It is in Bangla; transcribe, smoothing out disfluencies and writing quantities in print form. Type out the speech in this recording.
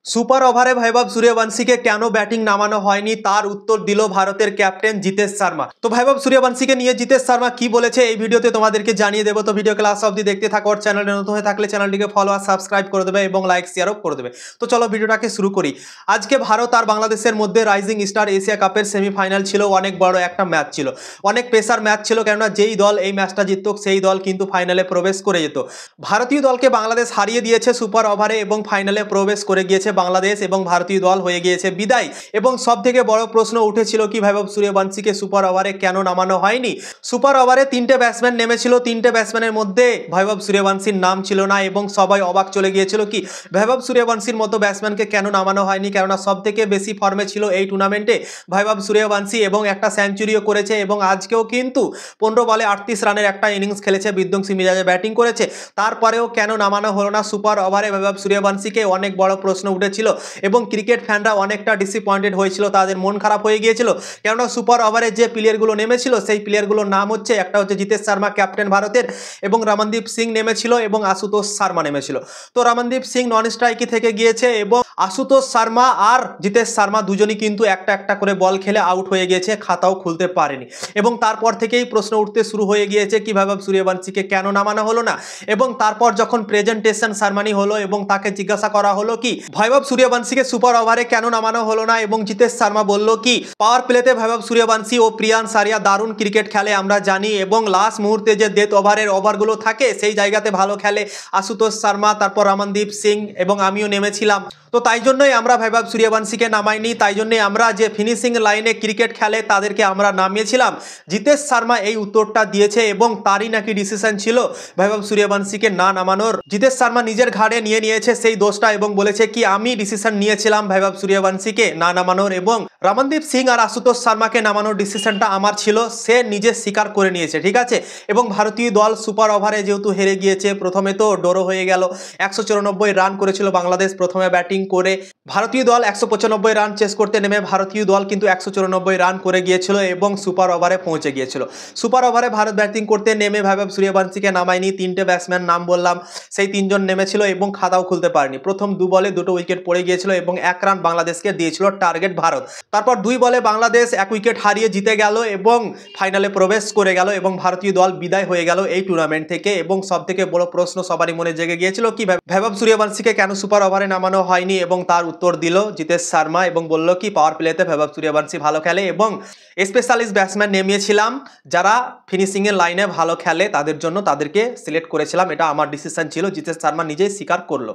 সুপার ওভারে বৈভব সূর্যবংশীকে কেন ব্যাটিং নামানো হয়নি তার উত্তর দিল ভারতের ক্যাপ্টেন জিতেশ শর্মা। তো বৈভব সূর্যবংশীকে নিয়ে জিতেশ শর্মা কি বলেছে এই ভিডিওতে তোমাদেরকে জানিয়ে দেবো। তো ভিডিও ক্লাস অবধি দেখতে থাকো। আর চ্যানেলে নতুন হয়ে থাকলে চ্যানেলটিকে ফলো আর সাবস্ক্রাইব করে দেবে এবং লাইক শেয়ারও করে দেবে। তো চলো ভিডিওটাকে শুরু করি। আজকে ভারত আর বাংলাদেশের মধ্যে রাইজিং স্টার এশিয়া কাপের সেমিফাইনাল ছিল। অনেক বড় একটা ম্যাচ ছিল, অনেক পেসার ম্যাচ ছিল, কেননা যেই দল এই ম্যাচটা জিততো সেই দল কিন্তু ফাইনালে প্রবেশ করে যেত। ভারতীয় দলকে বাংলাদেশ হারিয়ে দিয়েছে সুপার ওভারে এবং ফাইনালে প্রবেশ করে গিয়েছে বাংলাদেশ এবং ভারতীয় দল হয়ে গিয়েছে বিদায়। এবং সব থেকে বড় প্রশ্ন উঠেছিল কি বৈভব সূর্যবংশীকে সুপার ওভারে কেন নামানো হয়নি। সুপার ওভারে তিনটে ব্যাটসম্যান নেমেছিল, তিনটে ব্যাটসম্যানের মধ্যে বৈভব সূর্যবংশীর নাম ছিল না এবং সবাই অবাক চলে গিয়েছিল কি বৈভব সূর্যবংশীর মতো ব্যাটসম্যানকে কেন নামানো হয়নি, কেননা সব থেকে বেশি ফর্মে ছিল এই টুর্নামেন্টে বৈভব সূর্যবংশী এবং একটা সেঞ্চুরিও করেছে এবং আজকেও কিন্তু 15 বলে 38 রানের একটা ইনিংস খেলেছে, বিধ্বংসী মিজাজে ব্যাটিং করেছে। তারপরেও কেন নামানো হলো না সুপার ওভারে বৈভব সূর্যবংশীকে, অনেক বড় প্রশ্ন উঠেছিল এবং ক্রিকেট ফ্যানরা অনেকটা ডিসঅ্যাপয়েন্টেড হয়েছিল, তাদের মন খারাপ হয়ে গিয়েছিল। কেননা সুপার ওভারে যে প্লেয়ারগুলো নেমেছিল সেই প্লেয়ারগুলোর নাম হচ্ছে, একটা হচ্ছে জিতেশ শর্মা ক্যাপ্টেন ভারতের, এবং রমনদীপ সিং নেমেছিল এবং আশুতোষ শর্মা নেমেছিল। তো রমনদীপ সিং নন স্ট্রাইকে থেকে গিয়েছে এবং আশুতোষ শর্মা আর জিতেশ শর্মা দুজনই কিন্তু একটা একটা করে বল খেলে আউট হয়ে গিয়েছে, খাতাও খুলতে পারেনি। এবং তারপর থেকেই প্রশ্ন উঠতে শুরু হয়ে গিয়েছে কি বৈভব সূর্যবংশীকে কেন নামানো হলো না। এবং তারপর যখন প্রেজেন্টেশন সারমানি হলো এবং তাকে জিজ্ঞাসা করা হলো কি বৈভব সূর্যবংশীকে সুপার ওভারে কেন নামানো হলো না, এবং জিতেশ শর্মা বলল কি পাওয়ার প্লেতে বৈভব সূর্যবংশী ও প্রিয়ান সারিয়া দারুণ ক্রিকেট খেলে আমরা জানি, এবং লাস্ট মুহূর্তে যে ডেথ ওভারের ওভারগুলো থাকে সেই জায়গাতে ভালো খেলে আশুতোষ শর্মা, তারপর রমনদীপ সিং এবং আমিও নেমেছিলাম। তো তাই জন্যই আমরা বৈভব সূর্যবংশীকে নামাইনি, তাই জন্যই আমরা যে ফিনিশিং লাইনে ক্রিকেট খেলে তাদেরকে আমরা নামিয়েছিলাম। জিতেশ শর্মা এই উত্তরটা দিয়েছে এবং তারই নাকি ডিসিশন ছিল বৈভব সূর্যবংশীকে না নামানোর। জিতেশ শর্মা নিজের ঘাড়ে নিয়ে নিয়েছে সেই দোষটা এবং বলেছে কি আমি ডিসিশন নিয়েছিলাম বৈভব সূর্যবংশীকে না নামানোর এবং রমনদীপ সিং আর আশুতোষ শর্মাকে নামানোর ডিসিশনটা আমার ছিল, সে নিজে স্বীকার করে নিয়েছে, ঠিক আছে। এবং ভারতীয় দল সুপার ওভারে যেহেতু হেরে গিয়েছে, প্রথমে তো ড্র হয়ে গেল, 194 রান করেছিল বাংলাদেশ প্রথমে ব্যাটিং করে। ভারতীয় দল 195 রান চেস করতে নেমে ভারতীয় দল কিন্তু 194 রান করে গিয়েছিল এবং সুপার ওভারে পৌঁছে গিয়েছিল। সুপার ওভারে ভারত ব্যাটিং করতে নেমে বৈভব সূর্যবংশীকে নামায়নি, তিনটে ব্যাটসম্যান নাম বললাম, সেই তিনজন নেমেছিল এবং খাতাও খুলতে পারেনি। প্রথম 2 বলে 2টো উইকেট পড়ে গিয়েছিল এবং 1 রান বাংলাদেশকে দিয়েছিল টার্গেট ভারত। তারপর 2 বলে বাংলাদেশ 1 উইকেট হারিয়ে জিতে গেল এবং ফাইনালে প্রবেশ করে গেল এবং ভারতীয় দল বিদায় হয়ে গেল এই টুর্নামেন্ট থেকে। এবং সব থেকে বড় প্রশ্ন সবারই মনে জেগে গিয়েছিল কি বৈভব সূর্যবংশীকে কেন সুপার ওভারে নামানো হয়নি, এবং তার উত্তর দিল জিতেশ শর্মা এবং বলল কি পাওয়ার প্লেতে বৈভব সূর্যবংশী ভালো খেলে এবং স্পেশালিস্ট ব্যাটসম্যান নেমিয়েছিলাম যারা ফিনিশিংয়ের লাইনে ভালো খেলে, তাদের জন্য তাদেরকে সিলেক্ট করেছিলাম, এটা আমার ডিসিশন ছিল। জিতেশ শর্মা নিজেই স্বীকার করলো।